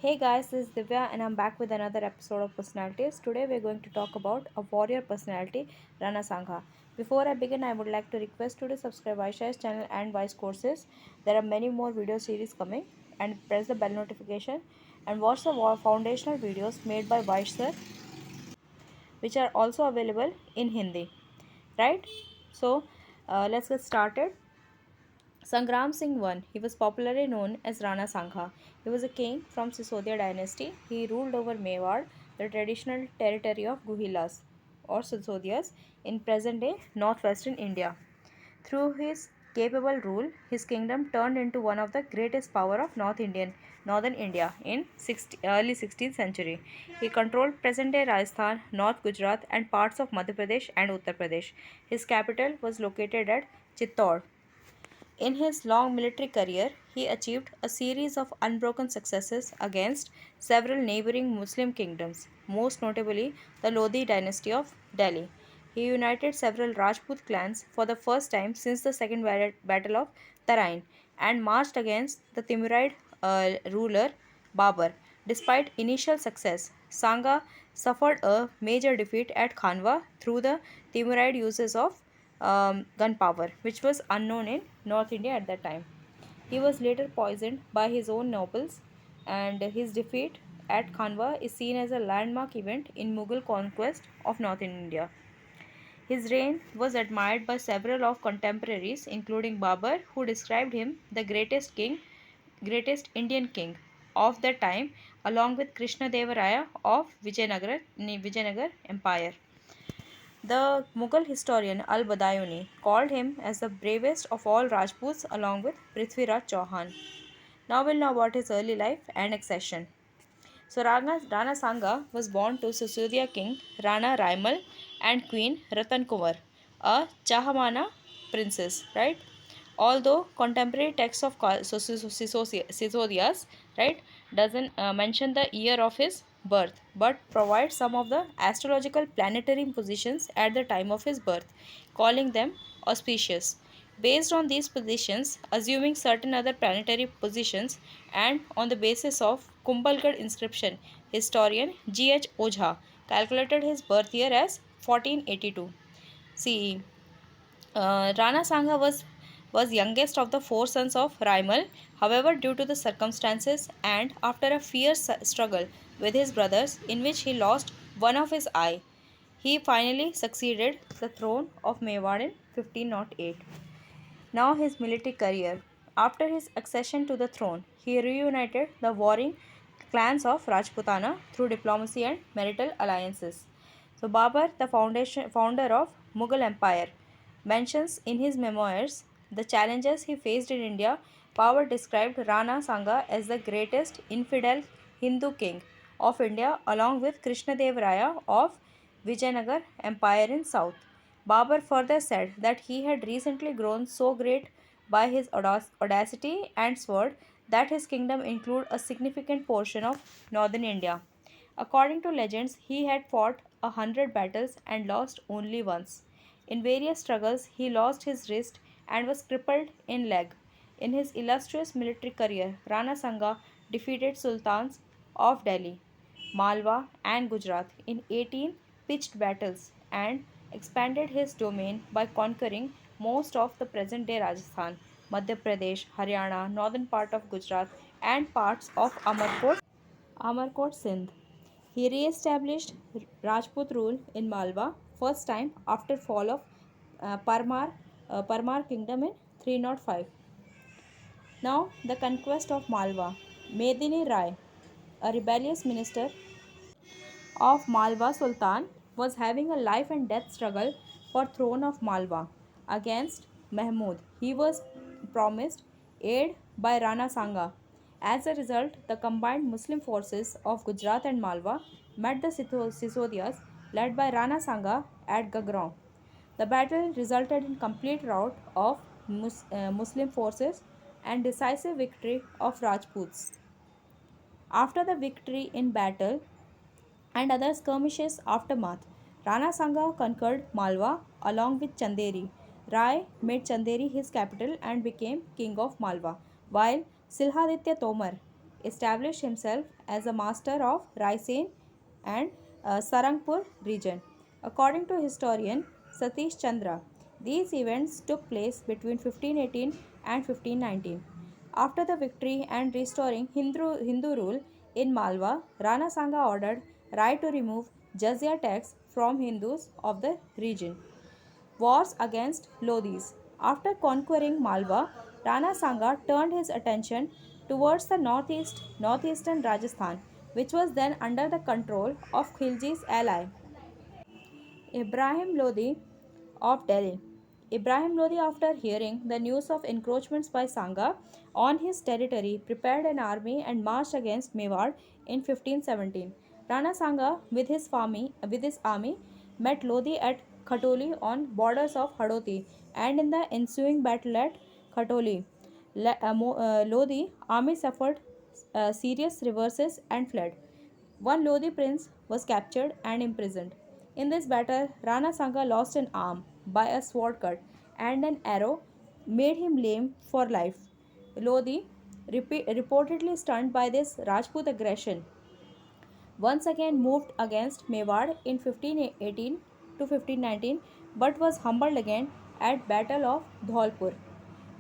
Hey guys, this is Divya and I'm back with another episode of Personalities. Today we're going to talk about a warrior personality, Rana Sangha. Before I begin, I would like to request you to subscribe Vaishai's channel and Vice Courses. There are many more video series coming and press the bell notification and watch the foundational videos made by Vaish sir which are also available in Hindi. Right? So let's get started. Sangram Singh I, he was popularly known as Rana Sangha. He was a king from Sisodia dynasty. He ruled over Mewar, the traditional territory of Guhilas or Sisodias in present-day northwestern India. Through his capable rule, his kingdom turned into one of the greatest power of northern India in early 16th century. He controlled present-day Rajasthan, North Gujarat, and parts of Madhya Pradesh and Uttar Pradesh. His capital was located at Chittor. In his long military career, he achieved a series of unbroken successes against several neighboring Muslim kingdoms, most notably the Lodi dynasty of Delhi. He united several Rajput clans for the first time since the Second Battle of Tarain and marched against the Timurid ruler Babur. Despite initial success, Sangha suffered a major defeat at Khanwa through the Timurid uses of gunpowder, which was unknown in North India at that time. He was later poisoned by his own nobles, and his defeat at Khanwa is seen as a landmark event in Mughal conquest of northern India. His reign was admired by several of contemporaries, including Babur, who described him the greatest Indian king of that time, along with Krishna Devaraya of Vijayanagar Empire. The Mughal historian Al-Badayuni called him as the bravest of all Rajputs along with Prithviraj Chauhan. Now we'll know about his early life and accession. So Rana Sangha was born to Sisodiya king Rana Raimal and queen Ratan Kumar, a Chahamana princess, right? Although contemporary texts of Sisodiya's, right, doesn't mention the year of his birth, but provides some of the astrological planetary positions at the time of his birth, calling them auspicious. Based on these positions, assuming certain other planetary positions, and on the basis of Kumbhalgarh inscription, historian G.H. Ojha calculated his birth year as 1482 CE. Rana Sangha was youngest of the four sons of Raimal. However, due to the circumstances and after a fierce struggle with his brothers, in which he lost one of his eye, he finally succeeded the throne of Mewar in 1508. Now his military career. After his accession to the throne, he reunited the warring clans of Rajputana through diplomacy and marital alliances. So Babur, the founder of Mughal Empire, mentions in his memoirs the challenges he faced in India. Babur described Rana Sangha as the greatest infidel Hindu king of India along with Krishnadevaraya of Vijayanagar Empire in south. Babur further said that he had recently grown so great by his audacity and sword that his kingdom included a significant portion of northern India. According to legends, he had fought 100 battles and lost only once. In various struggles, he lost his wrist and was crippled in leg. In his illustrious military career, Rana Sangha defeated sultans of Delhi, Malwa, and Gujarat in 18 pitched battles and expanded his domain by conquering most of the present day Rajasthan, Madhya Pradesh, Haryana, northern part of Gujarat, and parts of Amarkot Sindh. He re-established Rajput rule in Malwa, first time after fall of Parmar kingdom in 305. Now the conquest of Malwa. Medini Rai, a rebellious minister of Malwa Sultan, was having a life and death struggle for throne of Malwa against Mahmud. He was promised aid by Rana Sangha. As a result, the combined Muslim forces of Gujarat and Malwa met the Sisodias led by Rana Sangha at Gagraon. The battle resulted in complete rout of Muslim forces and decisive victory of Rajputs. After the victory in battle, and other skirmishes aftermath. Rana Sangha conquered Malwa along with Chanderi. Rai made Chanderi his capital and became king of Malwa, while Silhaditya Tomar established himself as a master of Raisen and Sarangpur region. According to historian Satish Chandra, these events took place between 1518 and 1519. After the victory and restoring Hindu rule in Malwa, Rana Sanga ordered Rai to remove jizya tax from Hindus of the region. Wars against Lodhis. After conquering Malwa, Rana Sanga turned his attention towards the northeastern Rajasthan, which was then under the control of Khilji's ally, Ibrahim Lodi of Delhi. Ibrahim Lodi, after hearing the news of encroachments by Sanga on his territory, prepared an army and marched against Mewar in 1517. Rana Sanga, with his army, met Lodi at Khatoli on borders of Hadoti, and in the ensuing battle at Khatoli, Lodi army suffered serious reverses and fled. One Lodi prince was captured and imprisoned. In this battle, Rana Sanga lost an arm by a sword cut, and an arrow made him lame for life. Lodi, reportedly stunned by this Rajput aggression, once again moved against Mewar in 1518 to 1519, but was humbled again at Battle of Dholpur.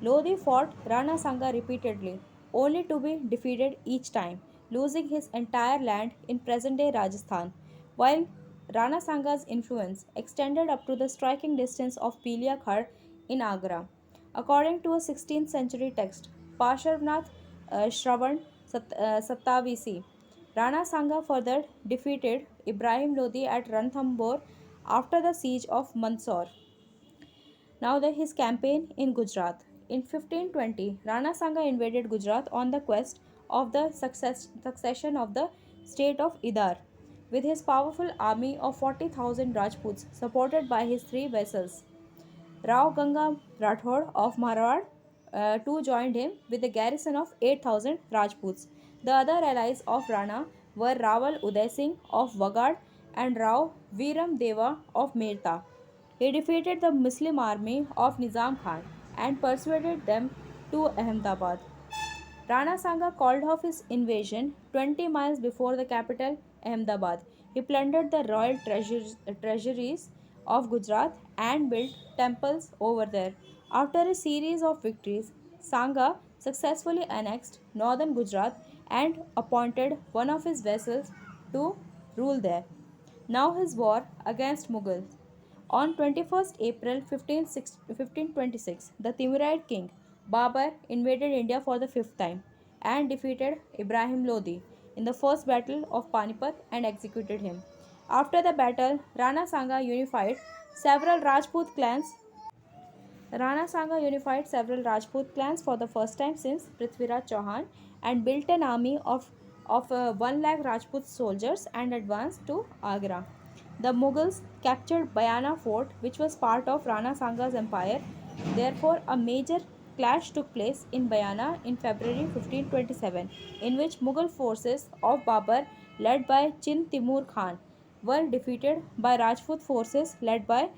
Lodi fought Rana Sanga repeatedly, only to be defeated each time, losing his entire land in present day Rajasthan, while Rana Sanga's influence extended up to the striking distance of Pilia Khar in Agra. According to a 16th century text, Pasharnath Shravan Sattavisi, Rana Sanga further defeated Ibrahim Lodi at Ranthambore after the siege of Mandsaur. Now his campaign in Gujarat. In 1520, Rana Sanga invaded Gujarat on the quest of the succession of the state of Idar. With his powerful army of 40,000 Rajputs supported by his three vassals, Rao Ganga Rathod of Marwar too joined him with a garrison of 8,000 Rajputs. The other allies of Rana were Rawal Uday Singh of Wagad and Rao Viram Deva of Merta. He defeated the Muslim army of Nizam Khan and persuaded them to Ahmedabad. Rana Sanga called off his invasion 20 miles before the capital, Ahmedabad. He plundered the royal treasuries of Gujarat and built temples over there. After a series of victories, Sanga successfully annexed northern Gujarat and appointed one of his vassals to rule there. Now his war against Mughals. On 21st April 1526, the Timurid king Babur invaded India for the fifth time and defeated Ibrahim Lodi in the first battle of Panipat and executed him. After the battle, several Rajput clans Rana Sanga unified several Rajput clans for the first time since Prithviraj Chauhan and built an army of 1 lakh Rajput soldiers and advanced to Agra. The Mughals captured Bayana fort, which was part of Rana Sanga's empire. Therefore, a major clash took place in Bayana in February 1527, in which Mughal forces of Babur, led by Chin Timur Khan, were defeated by Rajput forces led by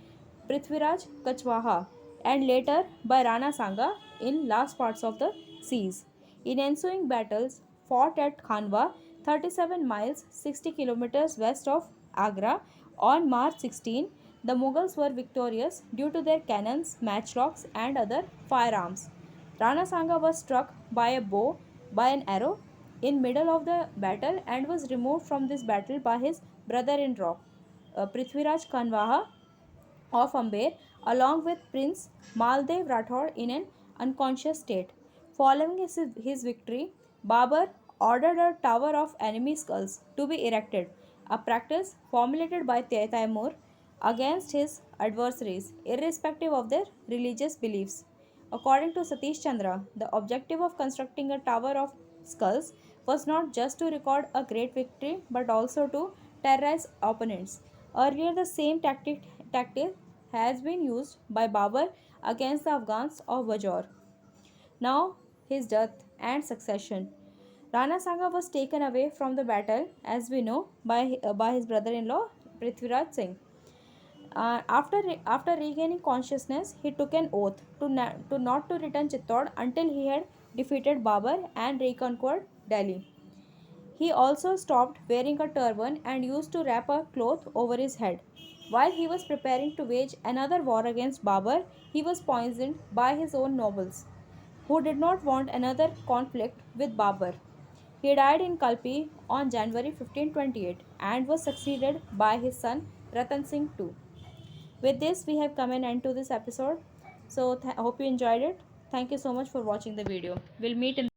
Prithviraj Kachwaha and later by Rana Sanga in last parts of the siege. In ensuing battles fought at Khanwa, 37 miles 60 kilometers west of Agra, on March 16, the Mughals were victorious due to their cannons, matchlocks, and other firearms. Rana Sanga was struck by a bow by an arrow in middle of the battle and was removed from this battle by his brother-in-law, Prithviraj Kanwaha of Amber, along with Prince Maldev Rathod in an unconscious state. Following his victory, Babur ordered a tower of enemy skulls to be erected, a practice formulated by Taimur against his adversaries, irrespective of their religious beliefs. According to Satish Chandra, the objective of constructing a tower of skulls was not just to record a great victory but also to terrorize opponents. Earlier, the same tactic has been used by Babur against the Afghans of Bajaur. Now, his death and succession. Rana Sanga was taken away from the battle, as we know, by his brother in law Prithviraj Singh. After regaining consciousness, he took an oath to not to return Chittor until he had defeated Babur and reconquered Delhi. He also stopped wearing a turban and used to wrap a cloth over his head. While he was preparing to wage another war against Babur, he was poisoned by his own nobles, who did not want another conflict with Babur. He died in Kalpi on January 1528 and was succeeded by his son Ratan Singh II. With this, we have come an end to this episode. So, hope you enjoyed it. Thank you so much for watching the video. We'll meet in